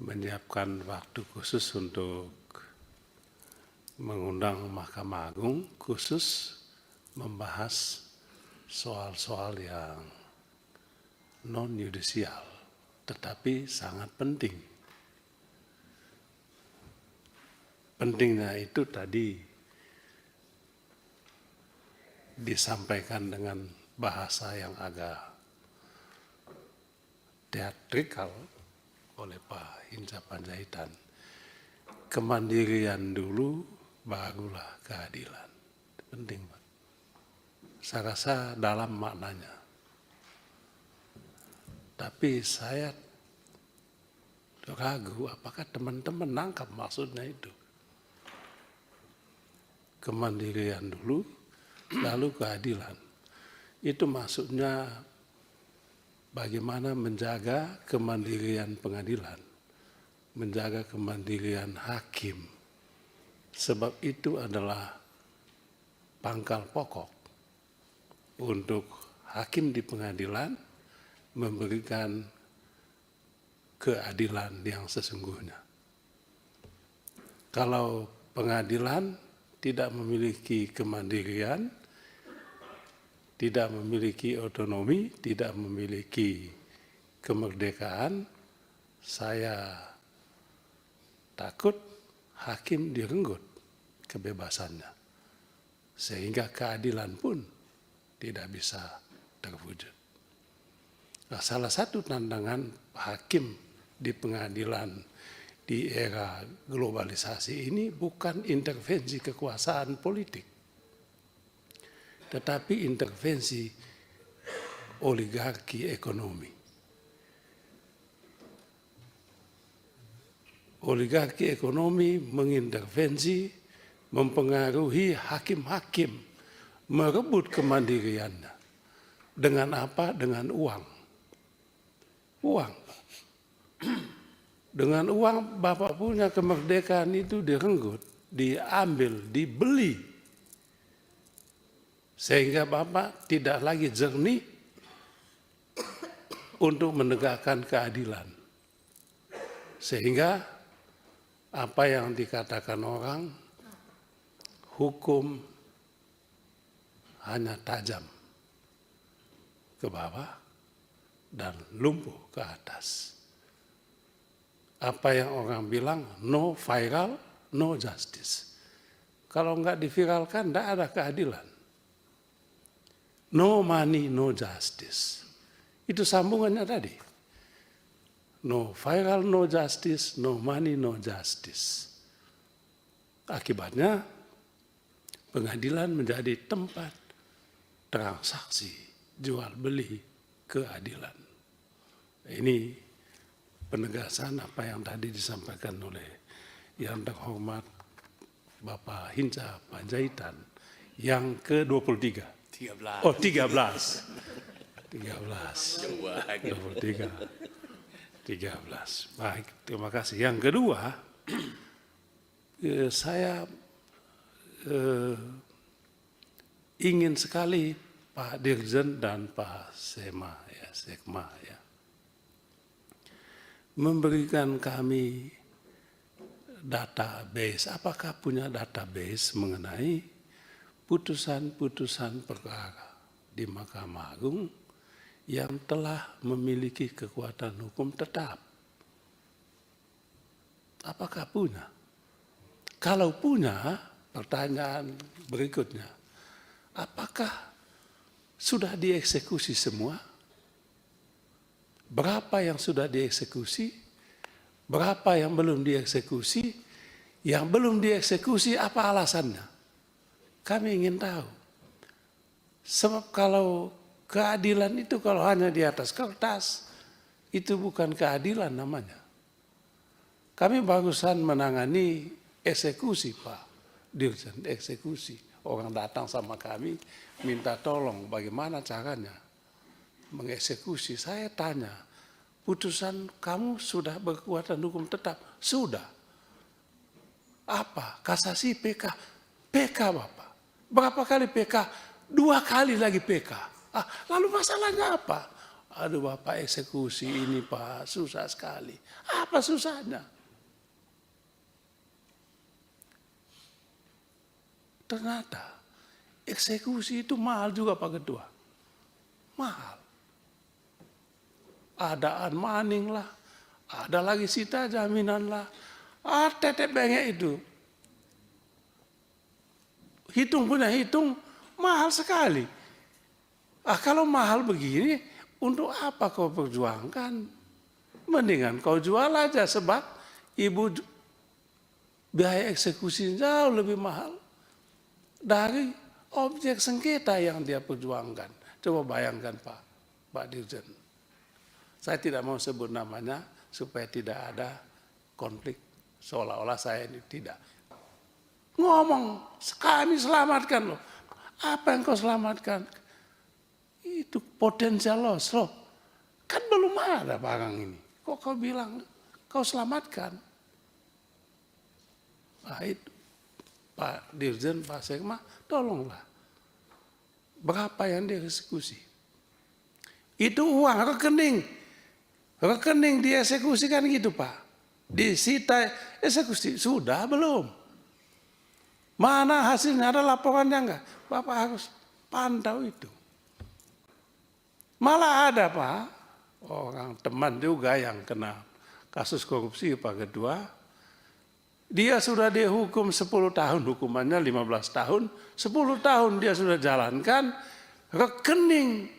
menyiapkan waktu khusus untuk mengundang Mahkamah Agung khusus membahas soal-soal yang non-yudisial, tetapi sangat penting. Pentingnya itu tadi disampaikan dengan bahasa yang agak teatrikal oleh Pak Hinca Panjaitan. Kemandirian dulu, barulah keadilan. Penting, Pak. Saya rasa dalam maknanya. Tapi saya ragu apakah teman-teman nangkap maksudnya itu. Kemandirian dulu, lalu keadilan. Itu maksudnya bagaimana menjaga kemandirian pengadilan, menjaga kemandirian hakim. Sebab itu adalah pangkal pokok untuk hakim di pengadilan memberikan keadilan yang sesungguhnya. Kalau pengadilan tidak memiliki kemandirian, tidak memiliki otonomi, tidak memiliki kemerdekaan, saya takut hakim direnggut kebebasannya. Sehingga keadilan pun tidak bisa terwujud. Nah, salah satu tantangan hakim di pengadilan di era globalisasi ini bukan intervensi kekuasaan politik, tetapi intervensi oligarki ekonomi. Oligarki ekonomi mengintervensi, mempengaruhi hakim-hakim, merebut kemandiriannya. Dengan apa? Dengan uang. Uang. Dengan uang Bapak punya kemerdekaan itu direnggut, diambil, dibeli. Sehingga Bapak tidak lagi jernih untuk menegakkan keadilan. Sehingga apa yang dikatakan orang, hukum hanya tajam ke bawah dan lumpuh ke atas. Apa yang orang bilang, no viral, no justice. Kalau enggak diviralkan, enggak ada keadilan. No money, no justice. Itu sambungannya tadi. No viral, no justice, no money, no justice. Akibatnya, pengadilan menjadi tempat transaksi, jual beli keadilan. Ini penegasan apa yang tadi disampaikan oleh yang terhormat Bapak Hinca Panjaitan yang ke-23. 13. Oh, 13. 13. Baik, terima kasih. Yang kedua, saya ingin sekali Pak Dirjen dan Pak Sekma ya, memberikan kami database. Apakah punya database mengenai putusan-putusan perkara di Mahkamah Agung yang telah memiliki kekuatan hukum tetap? Apakah punya? Kalau punya, pertanyaan berikutnya, apakah sudah dieksekusi semua? Berapa yang sudah dieksekusi? Berapa yang belum dieksekusi? Yang belum dieksekusi apa alasannya? Kami ingin tahu. Sebab kalau keadilan itu kalau hanya di atas kertas, itu bukan keadilan namanya. Kami barusan menangani eksekusi, Pak Dirjen, eksekusi. Orang datang sama kami, minta tolong bagaimana caranya mengeksekusi. Saya tanya, putusan kamu sudah berkekuatan hukum tetap? Sudah. Apa? Kasasi, PK? PK, Bapak. Berapa kali PK? 2 kali lagi PK. Lalu masalahnya apa? Aduh Bapak eksekusi ini Pak, susah sekali. Apa susahnya? Ternyata eksekusi itu mahal juga Pak Ketua. Mahal. Ada maning lah, ada lagi sita jaminan lah, tetek bengek itu. Hitung punya hitung, mahal sekali. Kalau mahal begini, untuk apa kau perjuangkan? Mendingan kau jual aja sebab ibu biaya eksekusi jauh lebih mahal dari objek sengketa yang dia perjuangkan. Coba bayangkan Pak Dirjen. Saya tidak mau sebut namanya supaya tidak ada konflik seolah-olah saya ini tidak. Ngomong, kami selamatkan loh. Apa yang kau selamatkan? Itu potensial loss loh. Kan belum ada barang ini. Kok kau bilang kau selamatkan? Nah itu Pak Dirjen, Pak Sekma, tolonglah. Berapa yang dia eksekusi? Itu uang rekening. Rekening dieksekusi kan gitu Pak. Disita eksekusi. Sudah belum? Mana hasilnya? Ada laporannya enggak? Bapak harus pantau itu. Malah ada Pak, orang teman juga yang kena kasus korupsi Pak Ketua. Dia sudah dihukum 10 tahun, hukumannya 15 tahun. 10 tahun dia sudah jalankan, rekening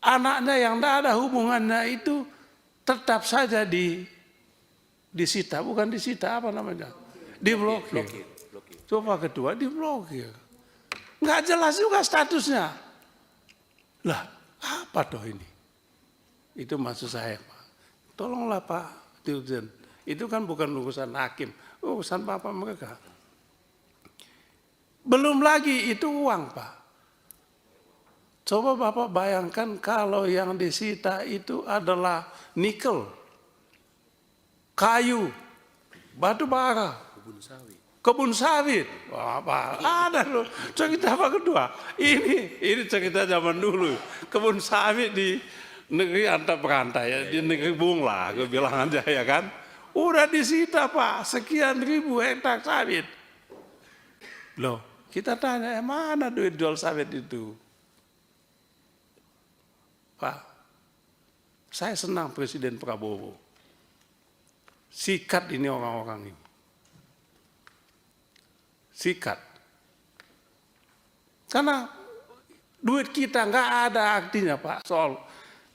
anaknya yang tidak ada hubungannya itu tetap saja disita, bukan disita apa namanya? Diblokir. Coba Ketua diblokir. Nggak jelas juga statusnya. Lah, apa toh ini? Itu maksud saya Pak. Tolonglah Pak Dirjen. Itu kan bukan urusan hakim, urusan bapak mereka. Belum lagi itu uang Pak. Coba Bapak bayangkan kalau yang disita itu adalah nikel, kayu, batu bara, kebun sawit. Wah, Pak, ada loh cerita Pak Ketua. Ini cerita zaman dulu. Kebun sawit di negeri antar berantai ya, di negeri Bung lah, gue bilang aja ya kan. Udah disita Pak, sekian ribu hektar sawit. Loh, kita tanya, mana duit jual sawit itu? Pak, saya senang Presiden Prabowo. Sikat ini orang-orang ini. Sikat. Karena duit kita nggak ada artinya Pak soal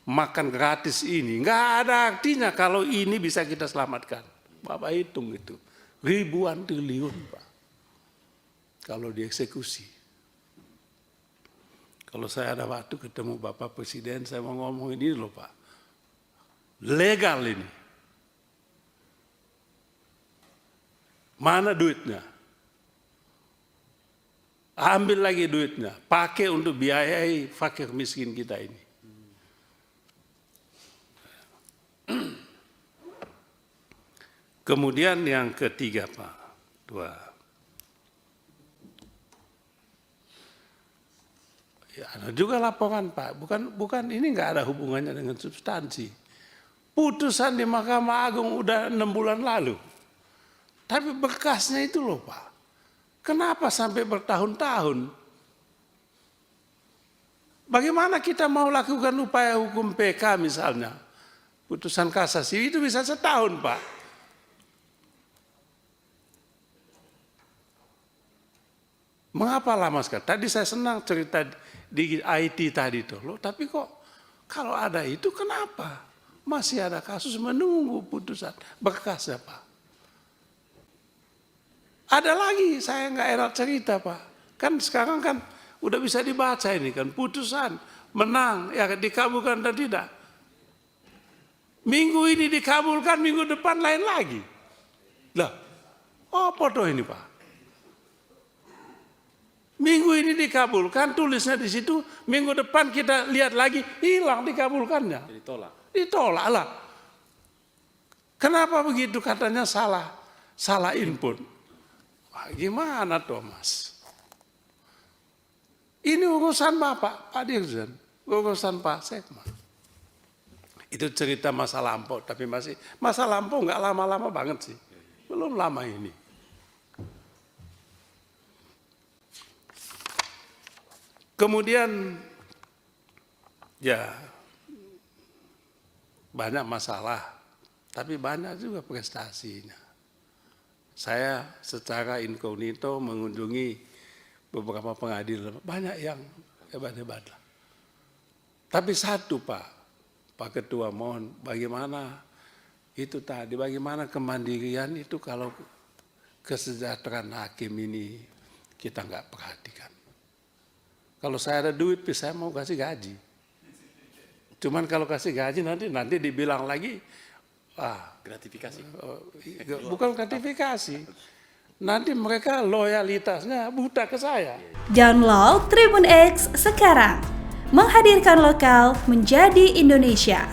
makan gratis ini. Nggak ada artinya kalau ini bisa kita selamatkan. Bapak hitung itu. Ribuan triliun Pak. Kalau dieksekusi. Kalau saya ada waktu ketemu Bapak Presiden, saya mau ngomong ini loh Pak. Legal ini. Mana duitnya? Ambil lagi duitnya. Pakai untuk biayai fakir miskin kita ini. Kemudian yang ketiga Pak. Ya, ada juga laporan Pak, bukan ini nggak ada hubungannya dengan substansi. Putusan di Mahkamah Agung udah 6 bulan lalu, tapi berkasnya itu loh Pak. Kenapa sampai bertahun-tahun? Bagaimana kita mau lakukan upaya hukum PK misalnya, putusan kasasi itu bisa setahun Pak. Mengapa lama sekali? Tadi saya senang cerita di IT tadi tuh, loh. Tapi kok kalau ada itu kenapa masih ada kasus menunggu putusan berkasnya Pak? Ada lagi saya nggak enak cerita Pak. Kan sekarang kan udah bisa dibaca ini kan putusan menang ya dikabulkan dan tidak. Minggu ini dikabulkan, minggu depan lain lagi. Lah, apa tuh ini Pak? Minggu ini dikabulkan, tulisnya di situ, minggu depan kita lihat lagi, hilang dikabulkannya. Ditolak lah. Kenapa begitu? Katanya salah input. Wah, gimana tuh Mas? Ini urusan Bapak, Pak Dirjen, urusan Pak Sekma. Itu cerita masa lampau, tapi masih masa lampau nggak lama-lama banget sih, belum lama ini. Kemudian ya banyak masalah, tapi banyak juga prestasinya. Saya secara inkognito mengunjungi beberapa pengadilan, banyak yang hebat-hebat lah. Tapi satu Pak Ketua, mohon bagaimana itu tadi, bagaimana kemandirian itu kalau kesejahteraan hakim ini kita nggak perhatikan. Kalau saya ada duit, saya mau kasih gaji. Cuman kalau kasih gaji nanti dibilang lagi, gratifikasi. Bukan gratifikasi. Nanti mereka loyalitasnya buta ke saya. Download Tribun X sekarang. Menghadirkan lokal menjadi Indonesia.